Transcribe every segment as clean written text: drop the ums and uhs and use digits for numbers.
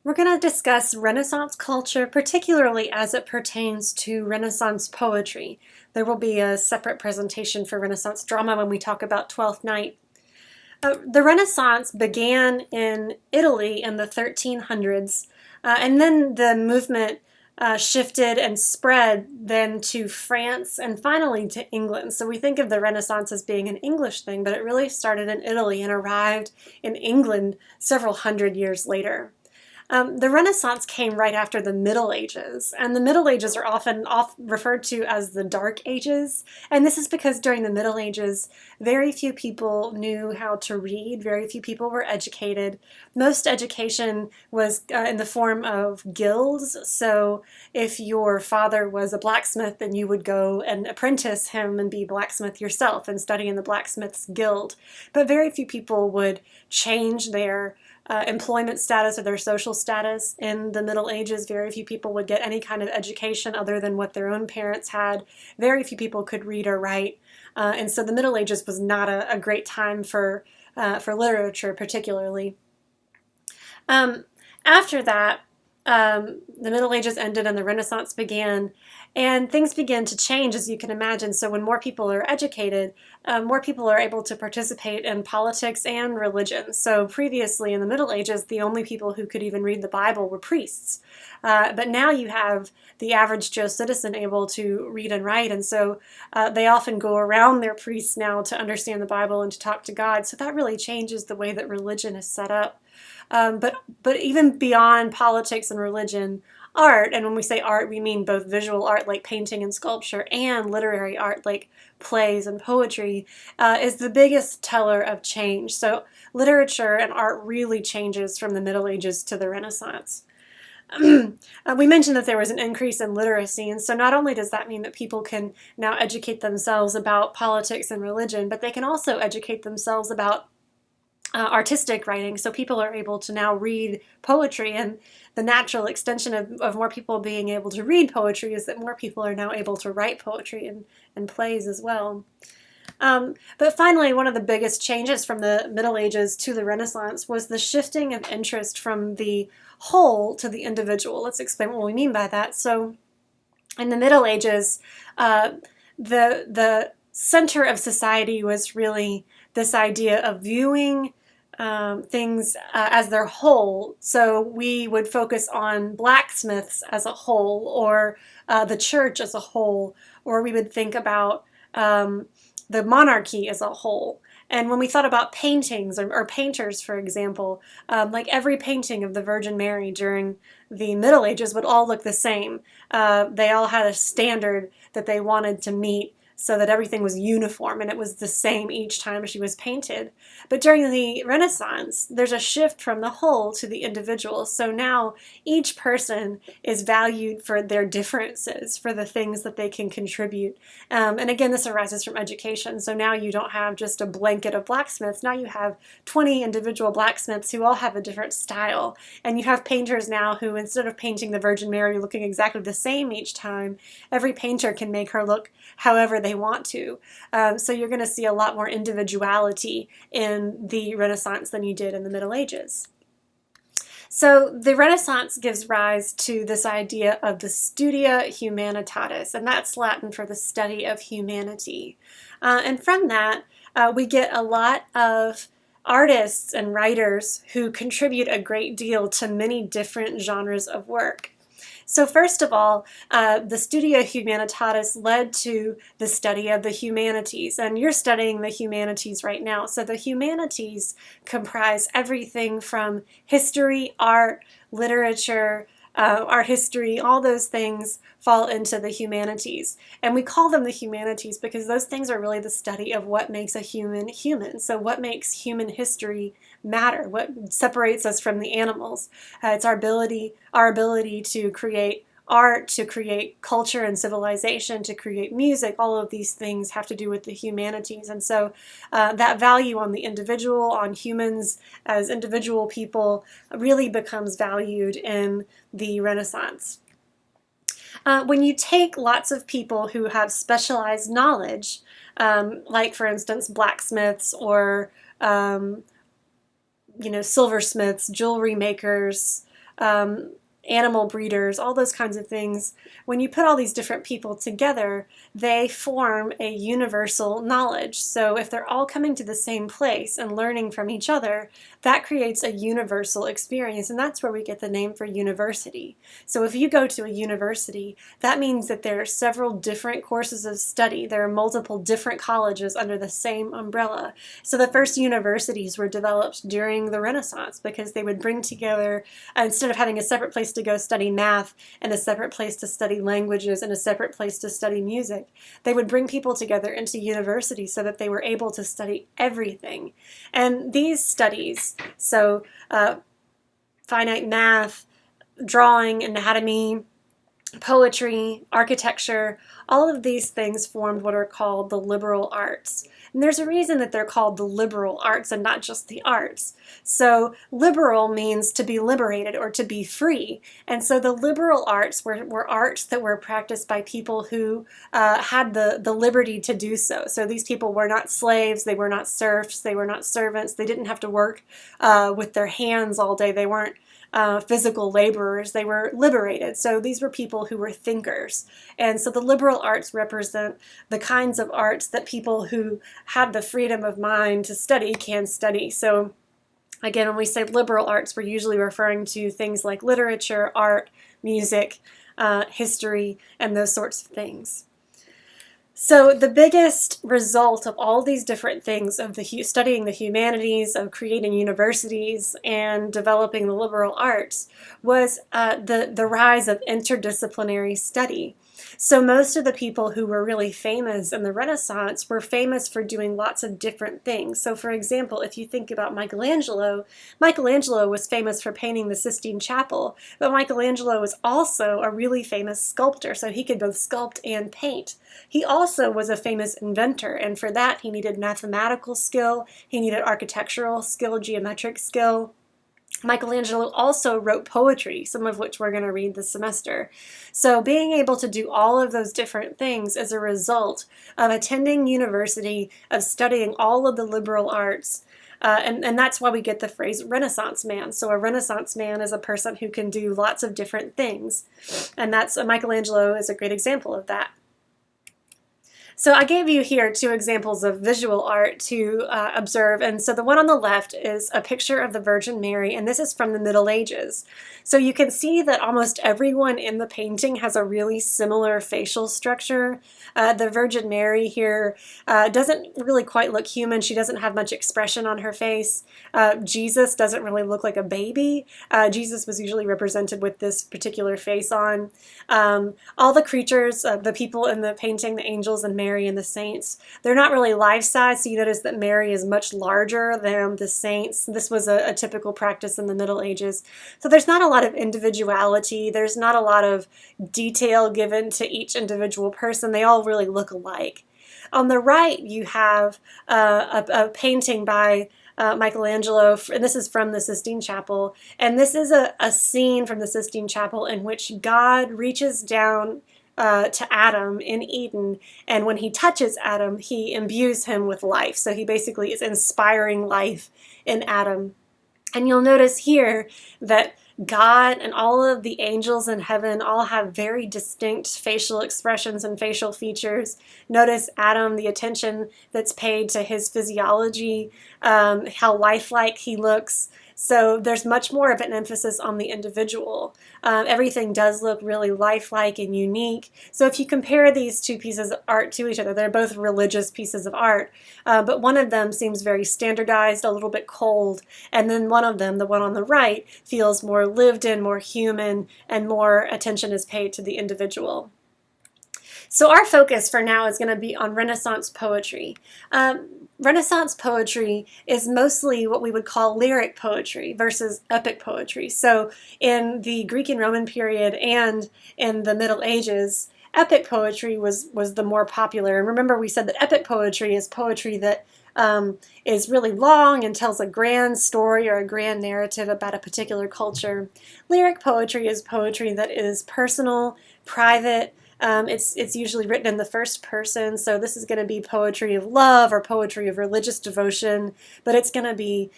We're going to discuss Renaissance culture, particularly as it pertains to Renaissance poetry. There will be a separate presentation for Renaissance drama when we talk about Twelfth Night. The Renaissance began in Italy in the 1300s, and then the movement shifted and spread then to France and finally to England. So we think of the Renaissance as being an English thing, but it really started in Italy and arrived in England several hundred years later. The Renaissance came right after the Middle Ages, and the Middle Ages are often referred to as the Dark Ages. And this is because during the Middle Ages, very few people knew how to read, very few people were educated. Most education was in the form of guilds. So if your father was a blacksmith, then you would go and apprentice him and be blacksmith yourself and study in the blacksmith's guild. But very few people would change their employment status or their social status. In the Middle Ages, very few people would get any kind of education other than what their own parents had. Very few people could read or write. And so the Middle Ages was not a great time for literature, particularly. After that, the Middle Ages ended and the Renaissance began, and things began to change, as you can imagine. So when more people are educated, more people are able to participate in politics and religion. So previously in the Middle Ages, the only people who could even read the Bible were priests. But now you have the average Joe citizen able to read and write, and so they often go around their priests now to understand the Bible and to talk to God. So that really changes the way that religion is set up. But even beyond politics and religion, art, and when we say art, we mean both visual art like painting and sculpture and literary art like plays and poetry, is the biggest teller of change. So literature and art really changes from the Middle Ages to the Renaissance. We mentioned that there was an increase in literacy, and so not only does that mean that people can now educate themselves about politics and religion, but they can also educate themselves about artistic writing. So people are able to now read poetry, and the natural extension of more people being able to read poetry is that more people are now able to write poetry and plays as well. But finally, one of the biggest changes from the Middle Ages to the Renaissance was the shifting of interest from the whole to the individual. Let's explain what we mean by that. So in the Middle Ages, the center of society was really this idea of viewing things as their whole. So we would focus on blacksmiths as a whole, or the church as a whole, or we would think about the monarchy as a whole. And when we thought about paintings or painters, for example, like every painting of the Virgin Mary during the Middle Ages would all look the same. They all had a standard that they wanted to meet, so that everything was uniform and it was the same each time she was painted. But during the Renaissance, there's a shift from the whole to the individual. So now each person is valued for their differences, for the things that they can contribute. And again, this arises from education. So now you don't have just a blanket of blacksmiths. Now you have 20 individual blacksmiths who all have a different style. And you have painters now who, instead of painting the Virgin Mary looking exactly the same each time, every painter can make her look however they want to. So you're going to see a lot more individuality in the Renaissance than you did in the Middle Ages. So the Renaissance gives rise to this idea of the studia humanitatis, and that's Latin for the study of humanity. And from that, we get a lot of artists and writers who contribute a great deal to many different genres of work. So first of all, the Studia Humanitatis led to the study of the humanities, and you're studying the humanities right now. So the humanities comprise everything from history, art, literature, art history, all those things fall into the humanities. And we call them the humanities because those things are really the study of what makes a human human. So what makes human history matter? What separates us from the animals? It's our ability to create art, to create culture and civilization, to create music. All of these things have to do with the humanities. And so that value on the individual, on humans as individual people, really becomes valued in the Renaissance. When you take lots of people who have specialized knowledge, like for instance blacksmiths or silversmiths, jewelry makers, animal breeders, all those kinds of things. When you put all these different people together, they form a universal knowledge. So if they're all coming to the same place and learning from each other, that creates a universal experience, and that's where we get the name for university. So if you go to a university, that means that there are several different courses of study. There are multiple different colleges under the same umbrella. So the first universities were developed during the Renaissance because they would bring together, instead of having a separate place to go study math and a separate place to study languages and a separate place to study music, they would bring people together into universities so that they were able to study everything. And these studies, so finite math, drawing, anatomy, poetry, architecture, all of these things formed what are called the liberal arts. And there's a reason that they're called the liberal arts and not just the arts. So liberal means to be liberated or to be free. And so the liberal arts were arts that were practiced by people who had the liberty to do so. So these people were not slaves, they were not serfs, they were not servants, they didn't have to work with their hands all day, they weren't physical laborers, they were liberated. So these were people who were thinkers. And so the liberal arts represent the kinds of arts that people who had the freedom of mind to study can study. So again, when we say liberal arts, we're usually referring to things like literature, art, music, history, and those sorts of things. So the biggest result of all these different things, of studying the humanities, of creating universities, and developing the liberal arts, was the rise of interdisciplinary study. So most of the people who were really famous in the Renaissance were famous for doing lots of different things. So for example, if you think about Michelangelo, Michelangelo was famous for painting the Sistine Chapel, but Michelangelo was also a really famous sculptor, so he could both sculpt and paint. He also was a famous inventor, and for that he needed mathematical skill, he needed architectural skill, geometric skill. Michelangelo also wrote poetry, some of which we're going to read this semester. So being able to do all of those different things is a result of attending university, of studying all of the liberal arts, and that's why we get the phrase Renaissance man. So a Renaissance man is a person who can do lots of different things, and Michelangelo is a great example of that. So I gave you here two examples of visual art to observe, and so the one on the left is a picture of the Virgin Mary, and this is from the Middle Ages. So you can see that almost everyone in the painting has a really similar facial structure. The Virgin Mary here doesn't really quite look human. She doesn't have much expression on her face. Jesus doesn't really look like a baby. Jesus was usually represented with this particular face on. All the creatures, the people in the painting, the angels and Mary and the saints, they're not really life-size, so you notice that Mary is much larger than the saints. This was a typical practice in the Middle Ages. So there's not a lot of individuality, there's not a lot of detail given to each individual person. They all really look alike. On the right, you have a painting by Michelangelo, and this is from the Sistine Chapel, and this is a scene from the Sistine Chapel in which God reaches down to Adam in Eden, and when he touches Adam, he imbues him with life. So he basically is inspiring life in Adam. And you'll notice here that God and all of the angels in heaven all have very distinct facial expressions and facial features. Notice Adam, the attention that's paid to his physiology, how lifelike he looks. So there's much more of an emphasis on the individual. Everything does look really lifelike and unique. So if you compare these two pieces of art to each other, they're both religious pieces of art, but one of them seems very standardized, a little bit cold, and then one of them, the one on the right, feels more lived in, more human, and more attention is paid to the individual. So our focus for now is going to be on Renaissance poetry. Renaissance poetry is mostly what we would call lyric poetry versus epic poetry. So in the Greek and Roman period and in the Middle Ages, epic poetry was the more popular. And remember, we said that epic poetry is poetry that is really long and tells a grand story or a grand narrative about a particular culture. Lyric poetry is poetry that is personal, private. It's usually written in the first person, so this is going to be poetry of love or poetry of religious devotion, but it's going to be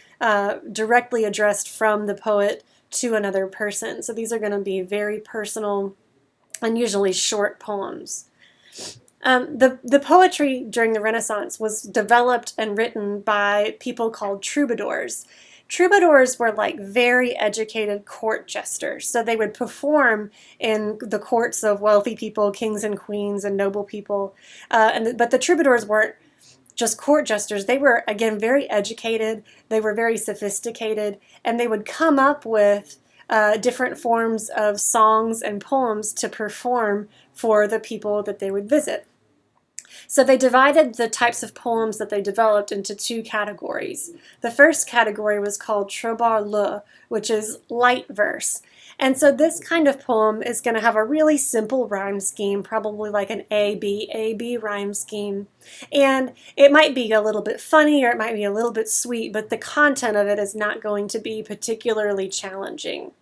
directly addressed from the poet to another person. So these are going to be very personal and usually short poems. The poetry during the Renaissance was developed and written by people called troubadours. Troubadours were like very educated court jesters. So they would perform in the courts of wealthy people, kings and queens and noble people. But the troubadours weren't just court jesters. They were, again, very educated. They were very sophisticated. And they would come up with different forms of songs and poems to perform for the people that they would visit. So they divided the types of poems that they developed into two categories. The first category was called trobar-le, which is light verse. And so this kind of poem is going to have a really simple rhyme scheme, probably like an A-B rhyme scheme. And it might be a little bit funny or it might be a little bit sweet, but the content of it is not going to be particularly challenging.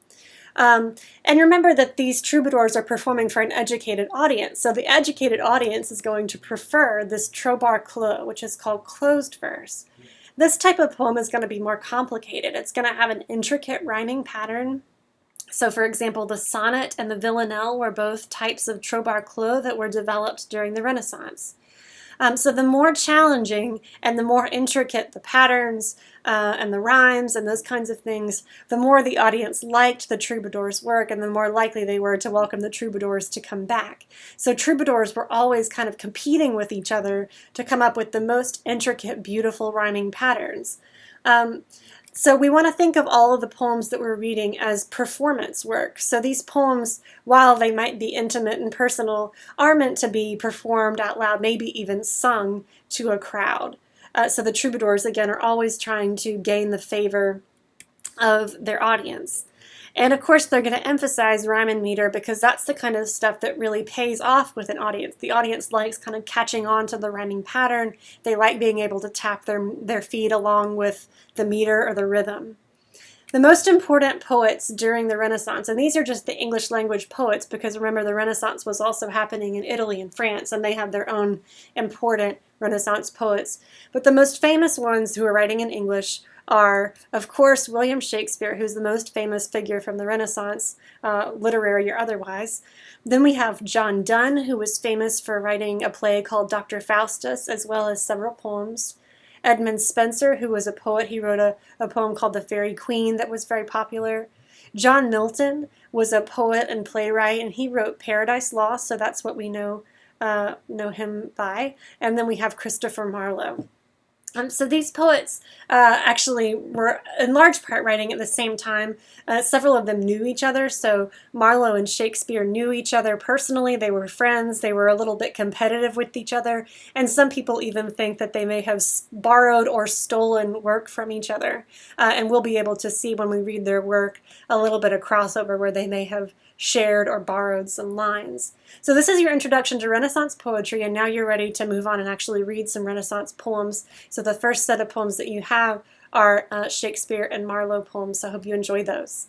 And remember that these troubadours are performing for an educated audience. So the educated audience is going to prefer this trobar clos, which is called closed verse. This type of poem is going to be more complicated. It's going to have an intricate rhyming pattern. So for example, the sonnet and the villanelle were both types of trobar clos that were developed during the Renaissance. So the more challenging and the more intricate the patterns and the rhymes and those kinds of things, the more the audience liked the troubadours' work and the more likely they were to welcome the troubadours to come back. So troubadours were always kind of competing with each other to come up with the most intricate, beautiful rhyming patterns. So we want to think of all of the poems that we're reading as performance work. So these poems, while they might be intimate and personal, are meant to be performed out loud, maybe even sung to a crowd. So the troubadours, again, are always trying to gain the favor of their audience. And of course, they're going to emphasize rhyme and meter because that's the kind of stuff that really pays off with an audience. The audience likes kind of catching on to the rhyming pattern. They like being able to tap their feet along with the meter or the rhythm. The most important poets during the Renaissance, and these are just the English language poets because remember the Renaissance was also happening in Italy and France and they have their own important Renaissance poets. But the most famous ones who are writing in English are, of course, William Shakespeare, who's the most famous figure from the Renaissance, literary or otherwise. Then we have John Donne, who was famous for writing a play called Dr. Faustus, as well as several poems. Edmund Spenser, who was a poet, he wrote a poem called The Faerie Queene that was very popular. John Milton was a poet and playwright, and he wrote Paradise Lost, so that's what we know him by. And then we have Christopher Marlowe. So these poets actually were in large part writing at the same time. Several of them knew each other, so Marlowe and Shakespeare knew each other personally. They were friends. They were a little bit competitive with each other, and some people even think that they may have borrowed or stolen work from each other. And we'll be able to see when we read their work a little bit of crossover where they may have shared or borrowed some lines. So this is your introduction to Renaissance poetry, and now you're ready to move on and actually read some Renaissance poems. So the first set of poems that you have are Shakespeare and Marlowe poems, so I hope you enjoy those.